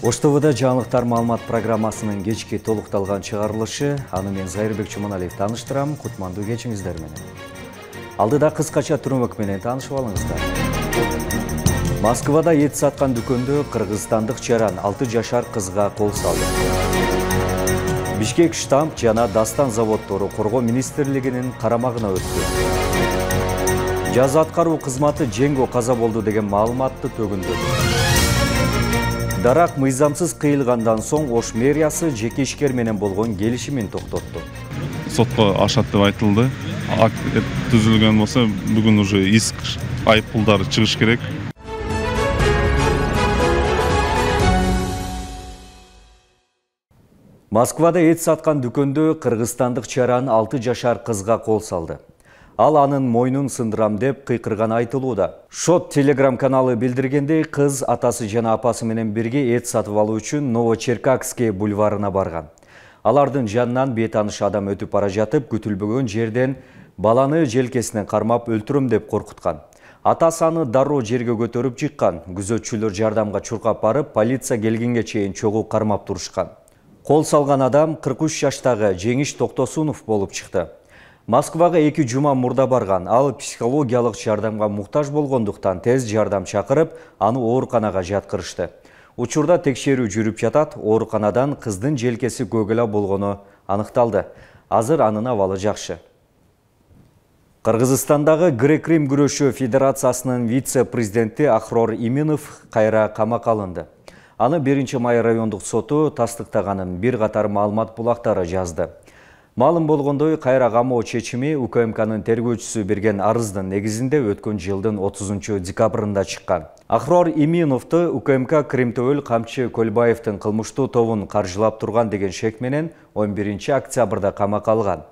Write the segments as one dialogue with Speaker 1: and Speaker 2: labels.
Speaker 1: Ош ТВда жаңылыктар маалымат программасынын кечки толукталган чыгарылышы. Аны мен Зайырбек Чуманалиев тааныштырам. Кутмандуу кечиңиздер менен. Алдыда кыскача турмөк менен таанышып алыңыздар. Москвада эт саткан дүкөндө кыргызстандык жаран 6 жашар кызга кол салды. Бишкек штамп жана Дастан заводдору Коргоо министрлигинин карамагына өттү. Жаза аткаруу кызматы Жеңго каза болду деген маалыматты төгүндүрдү. Дарак мыйзамсыз кыйылгандан соң Ош мэриясы жеке ишкер менен болгон келишимин токтотту.
Speaker 2: Сотко ашат деп айтылды. Акт түзүлгөн болсо, бүгүн уже иск, айып пулдары чыгыш керек.
Speaker 1: Москвада эт саткан дүкөндө кыргызстандык жаран 6 жашар кызга кол салды. Ал анын мойнун сындырам деп кыйкырган айтылууда. Шот телеграм каналы билдиргендей, кыз атасы жана апасы менен бирге эт сатып алуу үчүн Новочеркасский бульварына барган. Алардын жанынан бейтаныш адам өтүп бара жатып, күтүлбөгөн жерден баланы желкесинен кармап өлтүрөм деп коркуткан. Атасы аны дароо жерге көтөрүп жыккан. Күзөтчүлөр жардамга чуркап барып, полиция келгенге чейин чогуу кармап турушкан. Кол салган адам 43 жаштагы Жеңиш Токтосунов болуп чыкты. Москвага 2 жума мурда барган. Ал психологиялык жардамга муктаж болгондуктан тез жардам чакырып, аны ооруканага жаткырышты. Учурда текшерүү жүрүп жатат. Ооруканадан кыздын желкеси көгөлө болгону аныкталды. Азыр анын абалы жакшы. Кыргызстандагы грек-рим күрөшү федерациясынын вице-президенти Ахрор Иминов кайра камакка алынды. Аны 1-май райондук соту тастыктаганын бир катар маалымат булактары жазды. Маалым болгондой, кайра камоо чечими УКМКнын тергөөчүсү берген арыздын негизинде өткөн жылдын 30 декабрында чыккан. Ахрор Иминовду УКМК Кримтөөл Камчы Көлбаевдин кылмыштуу тобун каржылап турган деген шек менен 11 октябрда камакка алган.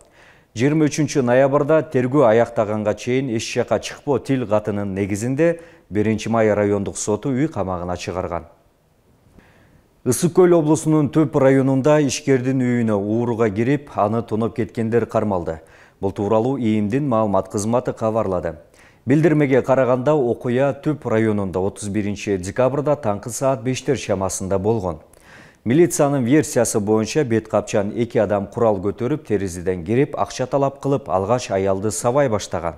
Speaker 1: 23 ноябрда тергөө аяктаганга чейин эч жака чыкпоо тил катынын негизинде 1-май райондук соту үй камагына чыгарган. Ысык Көл облусунун Төп районунда ишкердин үйүнө ууруга кирип, аны тоноп кеткендер кармалды. Бул тууралуу ИИМдин маалымат кызматы кабарлады. Билдирмеге караганда окуя Төп районунда 31 декабрда таңкы саат 5 чамасында болгон. Милициянын версиясы боюнча бет капчан 2 адам курал көтөрүп, терезеден кирип, акча талап кылып, алгач аялды сабай баштаган.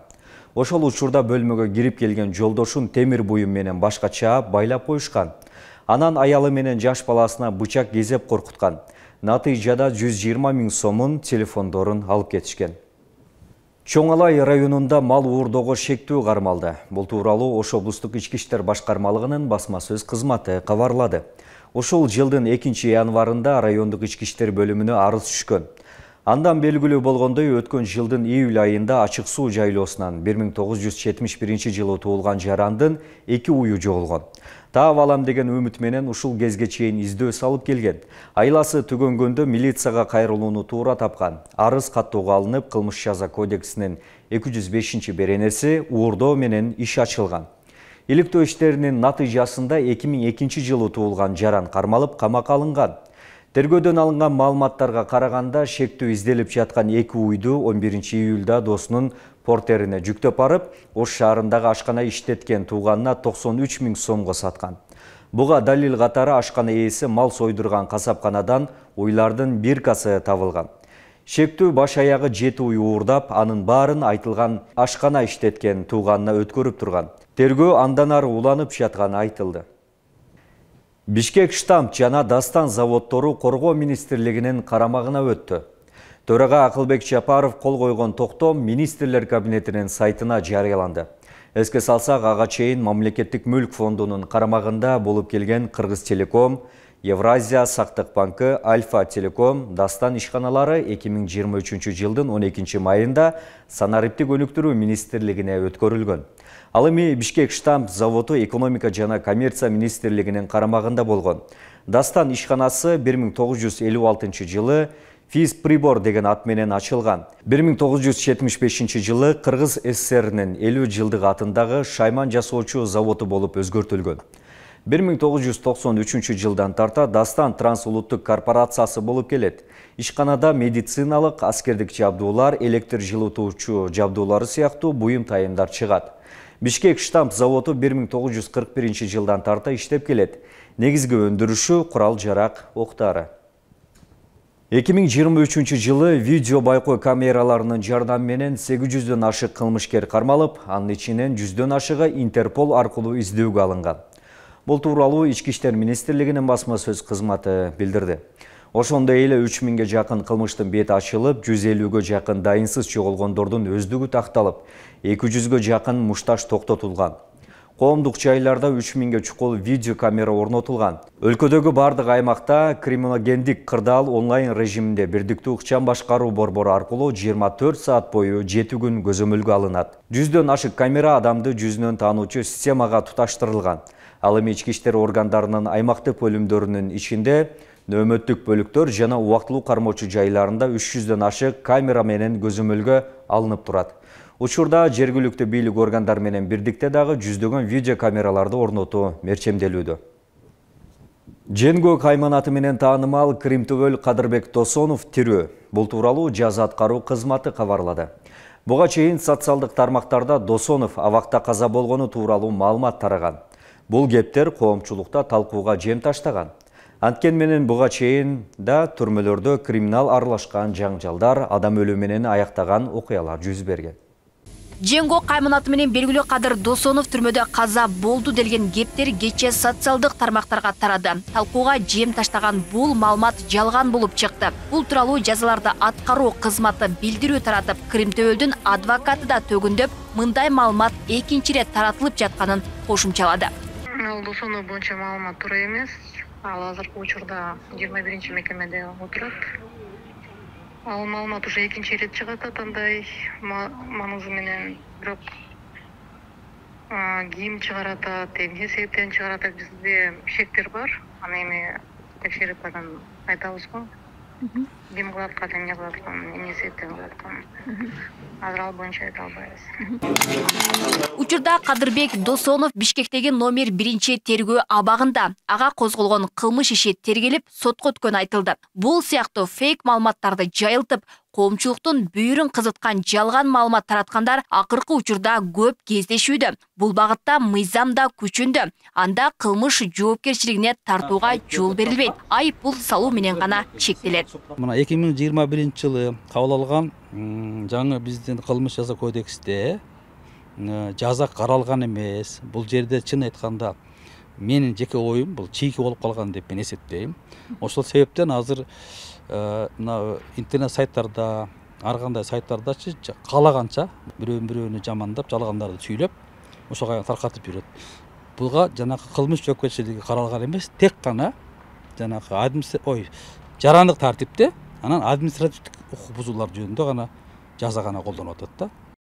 Speaker 1: Ошол учурда бөлмөгө кирип келген жолдошун темир буюм менен башка чаап байлап коюшкан. Анан аялы менен жаш баласына бычак кезеп коркуткан. Натыйжада 120 000 сомун, телефондорун алып кетишкен. Чоң Алай районунда мал уурдоого шектүү кармалды. Бул тууралуу Ош облустук ички иштер башкармалыгынын басма сөз кызматы кабарлады. Ошол жылдын 2 январында райондук ички иштер бөлүмүнө арыз түшкөн. Андан белгилүү болгондой, өткөн жылдын июль айында Ачык суу жайлоосунан 1971 жылы туулган жарандын 2 уyu жоголгон. Таап алам деген үмүт менен ушул кезге чейин издөө салып келген. Айласы түгөнгөндө милицияга кайрылууну туура тапкан. Арыз каттоого алынып, кылмыш жаза кодексинин 205 беренеси уурдоо менен иш ачылган. Иликтөө иштеринин натыйжасында 2002 жылы туулган жаран кармалып, камакка алынган. Тергөөдөн алынган маалыматтарга караганда, шектүү изделип жаткан 2 уйду 11 июлда досунун портерине жүктөп барып, Ош шаарындагы ашкана иштеткен тууганына 93 000 сомго саткан. Буга далил катары ашкана ээси мал сойдурган касапканадан уйлардын биркасы табылган. Шектүү баш аягы 7 уй уурдап, анын баарын айтылган ашкана иштеткен тууганына өткөрүп турган. Тергөө андан ары уланып жатканы айтылды. Бишкек штамп жана Дастан заводдору Коргоо министрлигинин карамагына өттү. Төрага Акылбек Жапаров кол койгон токтом министрлер кабинетинин сайтына жарыяланды. Эске салсак, ага чейин мамлекеттик мүлк фондунун карамагында болуп келген Кыргыз Телеком, Евразия Сактык банкы, Альфа Телеком, Дастан ишканалары 2023 жылдын 12 майында санариптик өнүктүрүү министрлигине өткөрүлгөн. Ал эми Бишкек штамп заводу экономика жана коммерция министрлигинин карамагында болгон. Дастан ишканасы 1956 жылы Физ Прибор деген ат менен ачылган. 1975 жылы Кыргыз ССРнин 50 жылдык атындагы шайман жасоочу заводу болуп өзгөртүлгөн. 1993 жылдан тарта Дастан трансулуттук корпорациясы болуп келет. Ишканада медициналык, аскердик жабдуулар, электр жылытуучу жабдуулары сыяктуу буюм тайымдар чыгат. Бишкек штамп заводу 1941 жылдан тарта иштеп келет. Негизги өндүрүшү курал-жарак октары. 2023 жылы видео байкоо камераларынын жардамы менен 800дөн ашык кылмышкер кармалып, анын ичинен 100дөн ашыгы Интерпол аркылуу издөөгө алынган. Бул тууралуу Ички иштер министрлигинин басма сөз кызматы билдирди. Ошондой эле 3000ге жакын кылмыштын бети ачылып, 150ге жакын дайынсыз чогулгондордун өздүгү такталып, 200ге жакын мушташ токтотулган. Коомдук жайларда 3000ге чукул видео камера орнотулган. Өлкөдөгү бардык аймакта криминогендик кырдаал онлайн режиминде бирдиктүү ыкчам башкаруу борбору аркылуу 24 саат бою 7 күн көзөмөлгө алынат. 100дөн ашык камера адамды жүзүнөн таануучу системага туташтырылган. Ал эми ички иштер органдарынын аймактык бөлүмдөрүнүн ичинде нөөмөттүк бөлүктөр жана убактылуу кармоочу жайларында 300дөн ашык камера менен көзөмөлгө алынып турат. Учурда жергиликтүү бийлик органдар менен бирдикте дагы 100дөгөн видео камераларды орнотуу мерчемделүүдө. Женгөк айманаты менен таанымал Кримтөбөл Кадырбек Досонов тирүү. Бул тууралуу жаза аткаруу кызматы кабарлады. Буга чейин социалдык тармактарда Досонов абакта каза болгону тууралуу маалымат тараган. Бул кептер коомчулукта талкууга жем таштаган. Анткен менен буга чейин да түрмөлөрдө криминал аралашкан жаңжалдар, адам өлүү менен аяктаган окуялар жүз берген.
Speaker 3: Женгөк айманаты менен белгилүү Кадыр Досонов түрмөдө каза болду делген кептер кече социалдык тармактарга тарады. Талкууга жем таштаган бул маалымат жалган болуп чыкты. Бул тууралуу жазаларды аткаруу кызматы билдирүү таратып, Кримтөбөлдүн адвокаты да төгүндөп, мындай маалымат экинчи ирет таратылып жатканын кошумчалады.
Speaker 4: Досонов боюнча маалымат туура эмес. Ал азыркы учурда 21 мекемеде отурат. Ал маалымат уже экинчи ирет чыгат андай маңызы менен, бирок ким чыгарат, эмне себептен чыгарат, бизде шектер бар. Аны эми текшерип анан айтабыз го. Ким кылат, эмне кылат, эмне себептен кылат. Азыр ал боюнча айта албайбыз.
Speaker 3: Учурда Кадырбек Досонов Бишкектеги номер 1 тергөө абагында. Ага козголгон кылмыш иши тергелип, сотко өткөнү айтылды. Бул сыяктуу фейк маалыматтарды жайылтып, коомчулуктун бүйүрүн кызыткан жалган маалымат тараткандар акыркы учурда көп кездешүүдө. Бул багытта мыйзам да күчүндө. Анда кылмыш жоопкерчилигине тартууга жол берилбейт. Айып пул салуу менен гана чектелет.
Speaker 5: Мына 2021 жылы кабыл алган жаңы биздин кылмыш жаза кодексте жаза каралган эмес. Бул жерде чын айтканда менин жеке оюм бул чийки болуп калган деп мен эсептейм. Ошол себептен азыр мына интернет сайттарда, ар кандай сайттардачы каалаганча бирөөнү жамандап, жалгандарды сүйлөп, ошого таркатып жүрөт. Буга жанагы кылмыш жоопкерчилиги каралган эмес, тек гана жанагы жарандык тартипте, анан административдик укук бузуулар жөнүндө гана жаза гана колдонуп атат да.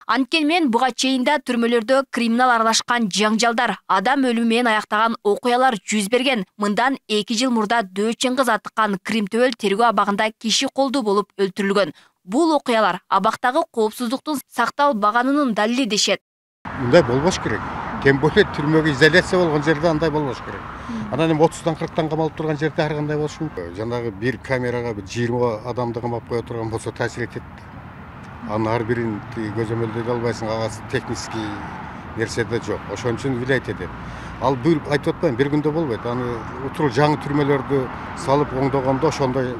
Speaker 3: Анткен мен буга чейин да түрмөлөрдө криминал аралашкан жаңжалдар, адам өлүмү менен аяктаган окуялар жүз берген. Мындан 2 жыл мурда Дөөчөн кыз аттыккан Кримтөбөл тергөө абагында киши колду болуп өлтүрүлгөн. Бул окуялар абактагы коопсуздуктун сакталбаганынын далили дешет.
Speaker 6: Мындай болбош керек. Тем более түрмөгө изоляция болгон жерде андай болбош керек. Анан 30-дан 40-тан камалып турган жерде ар кандай болушу мүмкүн. Жанагы бир камерага 20 адамды камап кое турган болсо таасир этет. Анын ар бирин көзөмөлдөй албайсың, агасы технический нерсе да жок. Ошон үчүн влиять этет. Ал бир айтып атпайм, бир күндө болбойт. Аны утур жаңы түрмөлөрдү салып оңдогондо ошондой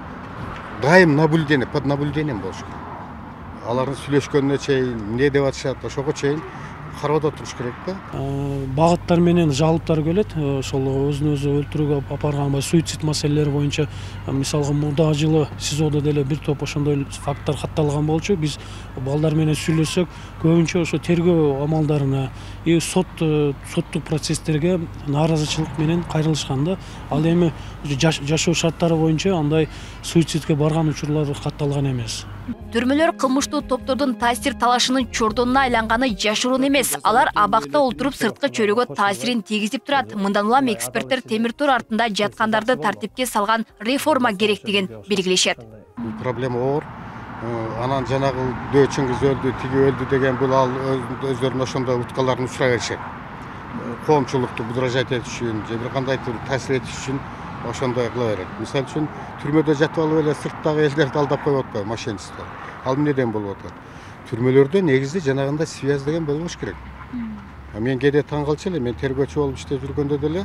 Speaker 6: дайым наблюдение, под наблюдением болуш керек. Алардын сүйлөшкөнүнө чейин, эмне деп атышат, ошого чейин кароодо туруш керек да.
Speaker 7: Багыттар менен жалыптар келет. Ошол өзүн өзү өлтүрүүгө апарган суицид маселелери боюнча, мисалга мурдагы жылы СИЗОдо деле бир топ ошондой факттар катталган болчу. Биз балдар менен сүйлөссөк, көбүнчө ошо тергөө амалдарына, соттук процесстерге нааразычылык менен кайрылышкан да. Ал эми жашоо шарттары боюнча андай суицидке барган учурлар катталган эмес.
Speaker 3: Түрмөлөр кылмыштуу топтордун таасир талашынын чордонуна айланганы жашыруун эмес. Алар абакта олтуруп сырткы чөйрөгө таасирин тийгизип турат. Мындан улам эксперттер темир тор артында жаткандарды тартипке салган реформа керектигин белгилешет.
Speaker 6: Проблема оор. Анан жанагы Дөөчөн кыз өлдү, тиги өлдү деген бул ал өздөрүнүн ошондой уткаларын учура беришет. Коомчулукту будуражать этиш үчүн, же бир кандайдыр таасир этиш үчүн ошондой кыла берет. Мисалы үчүн түрмөдө жатып алып эле сырттагы элдерди алдап коюп атпайбы, мошенничество. Ал эмнеден болуп атат? Түрмөлөрдө негизи жанагындай связь деген болбош керек. Мен кээде таң калчу элем, мен тергөөчү болуп иштеп жүргөндө деле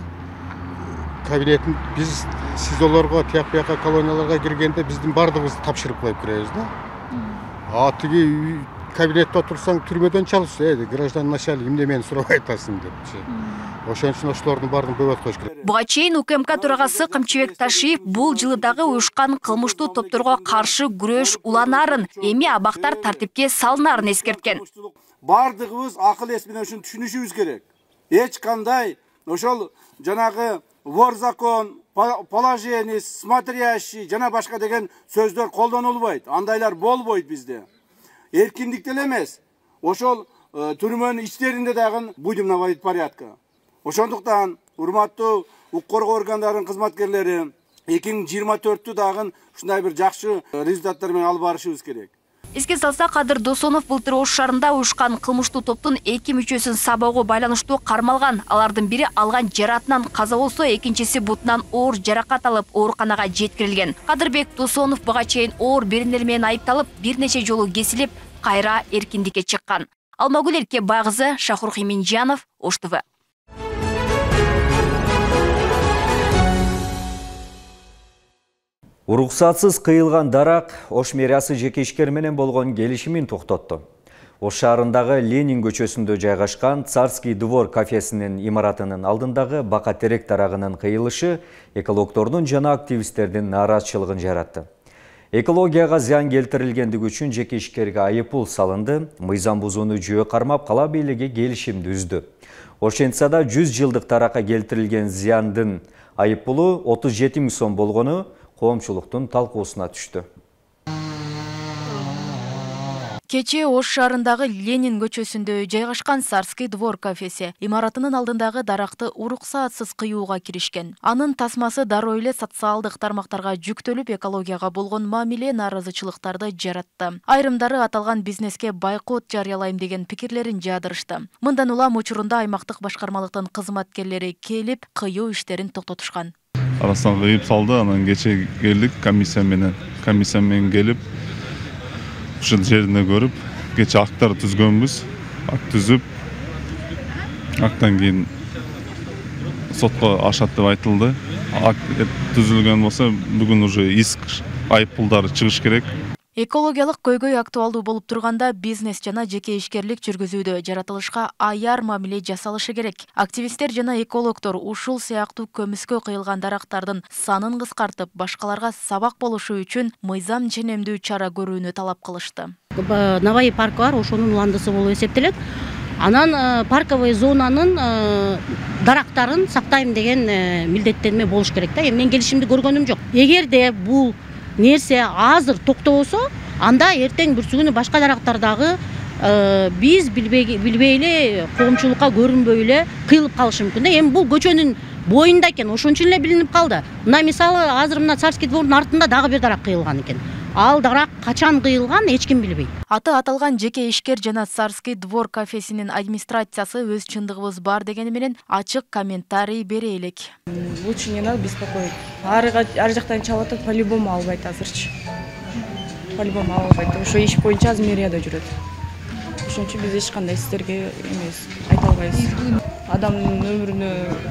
Speaker 6: кабинетин биз СИЗОлорго, тияк бияка колонияларга киргенде биздин бардыгыбызды тапшырып коюп киребиз да. Тиги кабинетте отурсаң түрмөдөн чалышты, гражданин начальник эмне мени сурабай атасың депчи. Ошон үчүн ошолордун баарын бөгөт коюш керек.
Speaker 3: Буга чейин УКМК төрагасы Кымчыбек Ташиев бул жылы дагы уюшкан кылмыштуу топторго каршы күрөш уланарын, эми абактар тартипке салынарын эскерткен.
Speaker 8: Бардыгыбыз акыл эс менен ушуну түшүнүшүбүз керек. Эч кандай ошол жанагы вор закон, положение, смотрящий жана башка деген сөздөр колдонулбайт. Андайлар болбойт бизде. Эркиндик деле эмес. Ошол түрмөнүн ичтеринде дагы будем наводить порядка. Ошондуктан урматтуу укук коргоо органдарынын кызматкерлери 2024-тү дагы ушундай бир жакшы результаттар менен алып барышыбыз керек.
Speaker 3: Эске салсак, Кадыр Досонов былтыр Ош шаарында уюшкан кылмыштуу топтун 2 мүчөсүн сабоого байланыштуу кармалган. Алардын бири алган жаратынан каза болсо, экинчиси бутунан оор жаракат алып ооруканага жеткирилген. Кадырбек Досонов буга чейин оор беренелер менен айыпталып, бир нече жолу кесилип, кайра эркиндикке чыккан. Алмагүл Эркебай кызы, Шахрух Иминжанов, Ош ТВ.
Speaker 1: Уруксатсыз кыйылган дарак Ош мэриясы жеке ишкер менен болгон келишимин токтотту. Ош шаарындагы Ленин көчөсүндө жайгашкан Царский двор кафесинин имаратынын алдындагы бака терек дарагынын кыйылышы экологдордун жана активисттердин нааразычылыгын жаратты. Экологияга зыян келтирилгендиги үчүн жеке ишкерге айыппул салынды, мыйзам бузууну жөө кармап кала бийлиги келишимди үздү. Ошентсада 100 жылдык даракка келтирилген зыяндын айыппулу 37 000 сом болгону коомчулуктун талкуусуна түштү.
Speaker 9: Кечээ Ош шаарындагы Ленин көчөсүндө жайгашкан Царский двор кафеси имаратынын алдындагы даракты уруксатсыз кыюуга киришкен. Анын тасмасы дароо эле социалдык тармактарга жүктөлүп, экологияга болгон мамиле нааразычылыктарды жаратты. Айрымдары аталган бизнеске байкот жарыялайм деген пикирлерин жаадырышты. Мындан улам учурунда аймактык башкармалыктын кызматкерлери келип, кыюу иштерин токтотушкан.
Speaker 2: Арасынан кыйып салды, анан кече келдик комиссия менен келип ушул жерине көрүп, кече актар түзгөнбүз. Акт түзүп, актан кийин сотко ашат деп айтылды. Акт түзүлгөн болсо, бүгүн уже иск айыппулдары чыгыш керек.
Speaker 9: Экологиялык көйгөй актуалдуу болуп турганда бизнес жана жеке ишкерлик жүргүзүүдө жаратылышка аяр мамиле жасалышы керек. Активисттер жана экологдор ушул сыяктуу көмүскө кыйылган дарактардын санын кыскартып, башкаларга сабак болушу үчүн мыйзам ченемдүү чара көрүүнү талап кылышты.
Speaker 10: Наваи паркы бар, ошонун уландысы болуп эсептелет. Анан парковый зонанын дарактарын сактайм деген милдеттенме болуш керек да. Мен келишимди көргөнүм жок. Эгерде бул нерсе азыр токтобосо, анда эртең бүрсүгүнү башка дарактардагы биз билбей эле коомчулукка көрүнбөй эле кыйылып калышы мүмкүн да. Эми бул көчөнүн боюнда экен, ошон үчүн эле билинип калды. Мына мисалы азыр мына Царский двордун артында дагы бир дарак кыйылган экен. Ал дарак качан кыйылган эч ким билбейт.
Speaker 9: Аты аталган жеке ишкер жана Царский двор кафесинин администрациясы өз чындыгыбыз бар дегени менен ачык комментарий бере элек.
Speaker 11: Лучше не надо беспокоить. Ар жактан чалып атат, по-любому албайт азырчы. По-любому албайт. Ошо иш боюнча азыр мэрияда жүрөт. Ошон үчүн биз эч кандай сиздерге эмес айта албайбыз. Адамдын өмүрүнө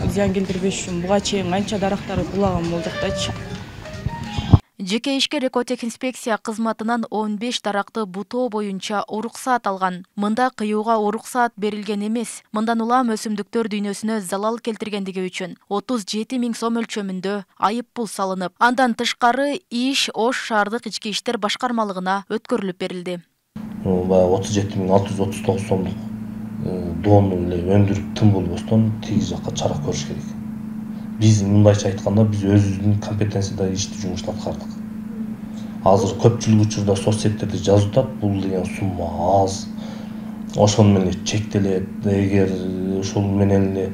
Speaker 11: зыян келтирбеш үчүн буга чейин канча дарактарды кулаган болдуктачы.
Speaker 9: Жеке ишкер экотехинспекция кызматынан 15 даракты бутоо боюнча уруксаат алган. Мында кыюуга уруксаат берилген эмес. Мындан улам өсүмдүктөр дүйнөсүнө залал келтиргендиги үчүн 37 000 сом өлчөмүндө айыппул салынып, андан тышкары иш Ош шаардык ички иштер башкармалыгына өткөрүлүп берилди.
Speaker 12: 37 639 сомдук доону эле өндүрүп тым болбостон тиги жакка чара көрүш керек. Биз мындайча айтканда биз өзүбүздүн компетенцияда ишти жумушту аткардык. Азыр көпчүлүк учурда соцсеттерде жазып атат, бул деген сумма аз. Ошон менен чектелет. Эгер ошол менен эле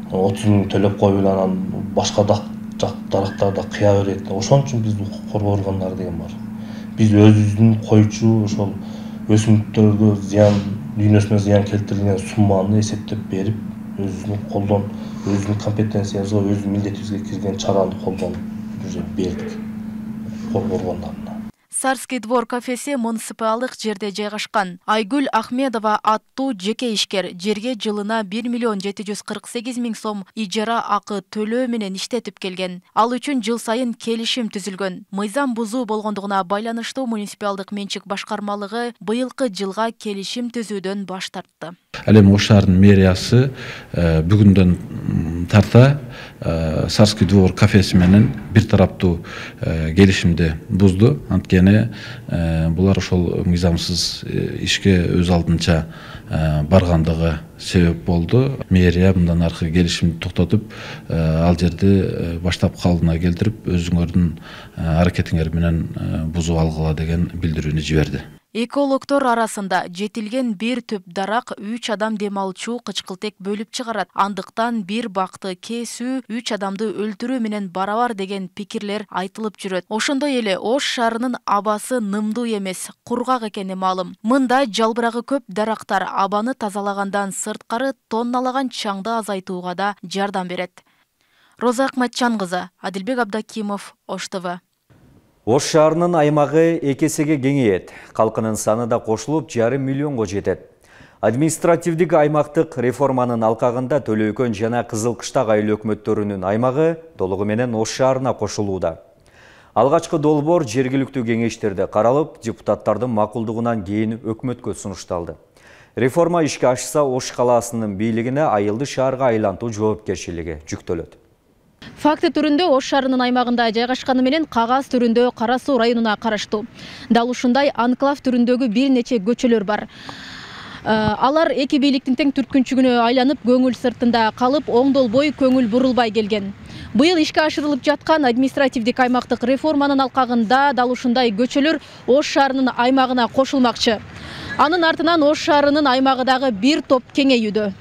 Speaker 12: 30 000 төлөп коюп эле анан башка дарактарда кыя берет. Ошон үчүн биздин укук коргоо органдары деген бар. Биз өзүбүздүн койчу ошол өсүмдүктөргө зыян, дүйнөсүнө зыян келтирилген сумманы эсептеп берип, өзүнүн колдон, өзүнүн компетенциябызга, өзүнүн милдетибизге кирген чараны колдонуп бердик коргоо органдарына.
Speaker 9: Царский двор кафеси муниципалдык жерде жайгашкан. Айгүл Ахмедова аттуу жеке ишкер жерге жылына 1.748.000 сом ижара акы төлөө менен иштетип келген. Ал үчүн жыл сайын келишим түзүлгөн. Мыйзам бузуу болгондугуна байланыштуу муниципалдык менчик башкармалыгы быйылкы жылга келишим түзүүдөн баш тартты.
Speaker 13: Ал эми Ош шаарынын мэриясы бүгүндөн тарта Царский двор кафеси менен бир тараптуу келишимди бузду. Анткени булар ошол мыйзамсыз ишке өз алдынча баргандыгы себеп болду. Мэрия мындан аркы келишимди токтотуп, ал жерди баштап калдына келтирип, өзүңөрдүн аракетиңер менен бузуп алгыла деген билдирүүнү жиберди.
Speaker 9: Экологтор арасында жетилген бир түп дарак 3 адам дем алчу кычкылтек бөлүп чыгарат. Андыктан бир бакты кесүү 3 адамды өлтүрүү менен барабар деген пикирлер айтылып жүрөт. Ошондой эле Ош шаарынын абасы нымдуу эмес, кургак экени маалым. Мында жалбырагы көп дарактар абаны тазалагандан сырткары тонналаган чаңды азайтууга да жардам берет. Роза Акматчан кызы, Адилбек Абдакимов, Ош ТВ.
Speaker 1: Ош шаарынын аймагы экесеге кеңейет. Калкынын саны да кошулуп 5,5 миллионго жетет. Административдик аймактык реформанын алкагында Төлөйкөн жана Кызыл Кыштак айыл өкмөттөрүнүн аймагы толугу менен Ош шаарына кошулууда. Алгачкы долбоор жергиликтүү кеңештерде каралып, депутаттардын макулдугунан кийин өкмөткө сунушталды. Реформа ишке ашса Ош калаасынын бийлигине айылды шаарга айлантуу жоопкерчилиги жүктөлөт.
Speaker 14: Факты түрүндө Ош шаарынын аймагында жайгашканы менен кагаз түрүндө Кара Суу районуна караштуу. Дал ушундай анклав түрүндөгү бир нече көчөлөр бар. Алар эки бийликтин тең түрткүнчүгүнө айланып, көңүл сыртында калып, оңдолбой, көңүл бурулбай келген. Быйыл ишке ашырылып жаткан административдик аймактык реформанын алкагында дал ушундай көчөлөр Ош шаарынын аймагына кошулмакчы. Анын артынан Ош шаарынын аймагы дагы бир топ кеңейүүдө.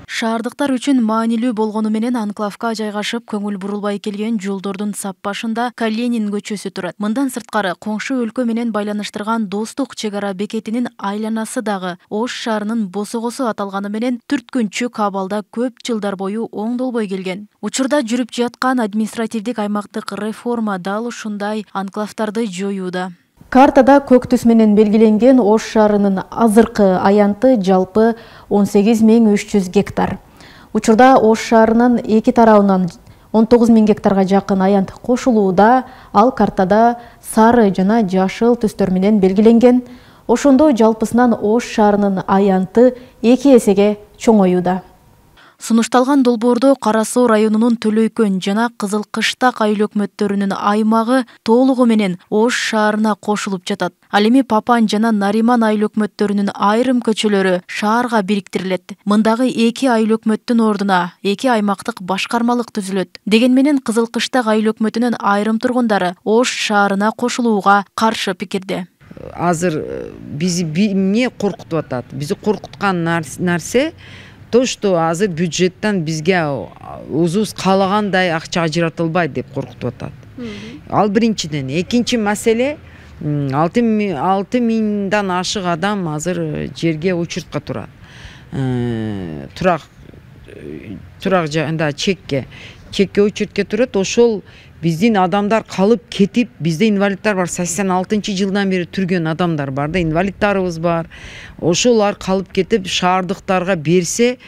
Speaker 9: Шаардыктар үчүн маанилүү болгону менен анклавка жайгашып, көңүл бурулбай келген жолдордун сап башында Калинин көчөсү турат. Мындан сырткары коңшу өлкө менен байланыштырган достук чек ара бекетинин айланасы дагы Ош шаарынын босогосу аталганы менен түрткүнчүк абалда көп жылдар бою оңдолбой келген. Учурда жүрүп жаткан административдик аймактык реформа дал ушундай анклавдарды жоюуда.
Speaker 14: Картада көк түс менен белгиленген Ош шаарынын азыркы аянты жалпы 18.300 гектар. Учурда Ош шаарынын эки тарабынан 19.000 гектарга жакын аянт кошулууда, ал картада сары жана жашыл түстөр менен белгиленген. Ошондо жалпысынан Ош шаарынын аянты 2 эсеге чоңоюуда.
Speaker 9: Сунушталган долбоордо Кара Суу районунун Төлөйкөн жана Кызыл Кыштак айыл өкмөттөрүнүн аймагы толугу менен Ош шаарына кошулуп жатат. Ал эми Папан жана Нариман айыл өкмөттөрүнүн айрым көчөлөрү шаарга бириктирилет. Мындагы эки айыл өкмөттүн ордуна эки аймактык башкармалык түзүлөт. Деген менен Кызыл Кыштак айыл өкмөтүнүн айрым тургундары Ош шаарына кошулууга каршы пикирде.
Speaker 15: Азыр бизи эмне коркутуп атат? Бизи коркуткан нерсе то, что азыр бюджеттен бизге өзүбүз каалагандай акча ажыратылбайт деп коркутуп атат. Ал биринчиден. Экинчи маселе 6 миңдан ашык адам азыр жерге учуртка турат. Турак жагында чекке учуртка турат. Ошол биздин адамдар калып кетип, бизде инвалидтер бар. 86-жылдан бери түргөн адамдар бар да, инвалидтарыбыз бар. Ошолар калып кетип, шаардыктарга берсе,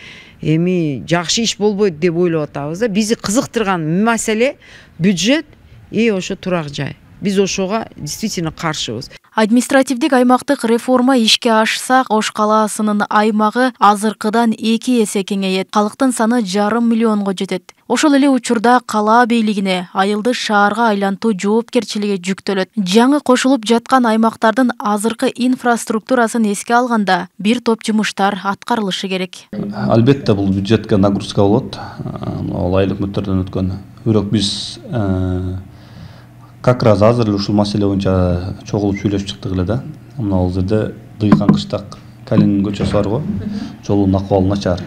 Speaker 15: эми жакшы иш болбойт деп ойлоп атабыз да. Бизи кызыктырган маселе бюджет и ошо турак жай. Биз ошого действительно каршыбыз.
Speaker 9: Административдик аймактык реформа ишке ашса, Ош калаасынын аймагы азыркыдан 2 эсе кеңейет. Калктын саны 1,5 миллионго жетет. Ошол эле учурда калаа бийлигине айылды шаарга айлантуу жоопкерчилиги жүктөлөт. Жаңы кошулуп жаткан аймактардын азыркы инфраструктурасын эске алганда бир топ жумуштар аткарылышы керек.
Speaker 16: Албетте бул бюджетке нагрузка болот. Ал айыл өкмөттөрдөн өткөн. Бирок биз как раз азыр ушул маселе боюнча чогулуп сүйлөшүп чыктык эле да. Мына ал жерде Дыйкан Кыштак Калинин көчөсү бар го. Жолдун акыбалы начар.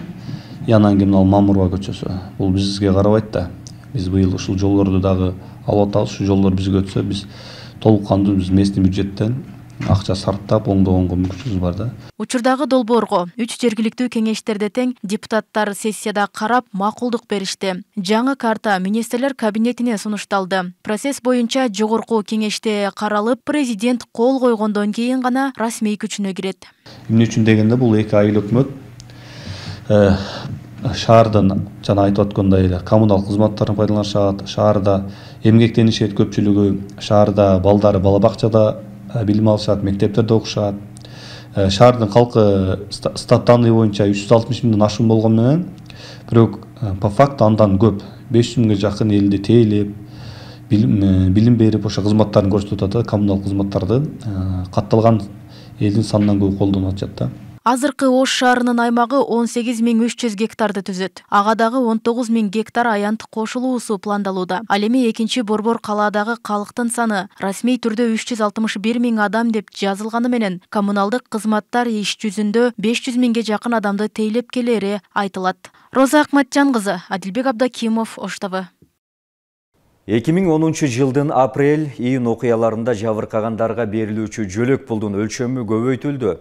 Speaker 16: Анан кийин ал Мамурга көчөсү. Бул бизге карабайт да. Биз быйыл ушул жолдорду дагы алып атабыз. Ушул жолдор бизге өтсө, биз толук кандуу биз местный бюджеттен акча сарптап оңдогонго мүмкүнчүлүгүбүз бар да.
Speaker 9: Учурдагы долбоорго 3 жергиликтүү кеңештерде тең депутаттар сессияда карап макулдук беришти. Жаңы карта министрлер кабинетине сунушталды. Процесс боюнча жогорку кеңеште каралып, президент кол койгондон кийин гана расмий күчүнө кирет.
Speaker 16: Эмне үчүн дегенде бул 2 айыл өкмөт шаардын жана айтып аткандай эле коммуналдык кызматтарын пайдаланышат, шаарда эмгектенишет көпчүлүгү, шаарда балдары бала бакчада билим алышат, мектептерде окушат. Шаардын калкы статтаны боюнча 360 миңден ашуун болгон менен, бирок по факту андан көп 500 миңге жакын элди тейлеп, билим берип, ошо кызматтарын көрсөтүп атат, коммуналдык кызматтарды катталган элдин санынан көп колдонуп атышат да.
Speaker 9: Азыркы Ош шаарынын аймагы 18300 гектарды түзөт. Ага дагы 19000 гектар аянт кошулуусу пландалууда. Ал эми экинчи борбор калаадагы калктын саны расмий түрдө 361 миң адам деп жазылганы менен, коммуналдык кызматтар иш жүзүндө 500 миңге жакын адамды тейлеп келери айтылат. Роза Акматжан кызы, Адилбек Абдакимов, Ош ТВ.
Speaker 1: 2010 жылдын апрель-июнь окуяларында жабыркагандарга берилүүчү жөлөк пулдун өлчөмү көбөйтүлдү.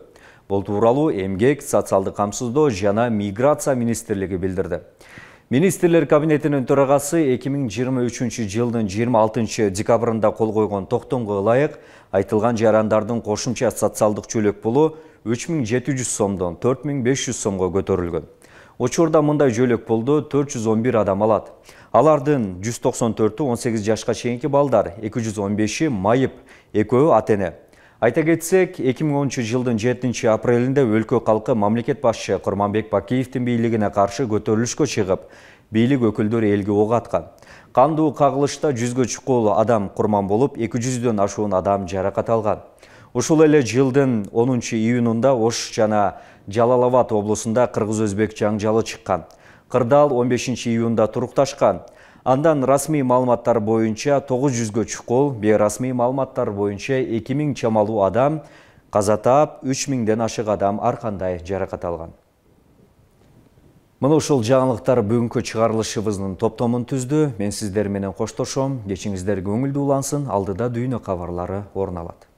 Speaker 1: Бұл тууралуу эмгек, социалдык камсыздоо жана миграция министрлиги билдирди. Министрлер кабинетинин төрагасы 2023 жылдын 26 декабрында кол койгон токтомго ылайык айтылган жарандардын кошумча социалдык жөлөк пулу 3700 сомдон 4500 сомго көтөрүлгөн. Учурда мындай жөлөк пулду 411 адам алат. Алардын 194-ü 18 жашка чейинки балдар, 215-и майып, экөө ата-эне. Айта кетсек, 2010 жылдын 7 апрелинде өлкө калкы мамлекет башчы Курманбек Бакиевдин бийлигине каршы көтөрүлүшкө чыгып, бийлик өкүлдөрү элге ок аткан. Кандуу кагылышта 100гө чукул адам курман болуп, 200дөн ашуун адам жаракат алган. Ушул эле жылдын 10 июнунда Ош жана Жалал-Абад облусунда кыргыз-өзбек жаңжалы чыккан. Кырдаал 15 июнда турукташкан. Андан расмий маалыматтар боюнча 900гө чукул, бейрасмий маалыматтар боюнча 2000 чамалуу адам каза таап, 3000ден ашык адам ар кандай жаракат алган. Мына ушул жаңылыктар бүгүнкү чыгарылышыбыздын топтомун түздү. Мен сиздер менен коштошом. Кечиңиздер көңүлдүү улансын. Алдыда дүйнө кабарлары орун алат.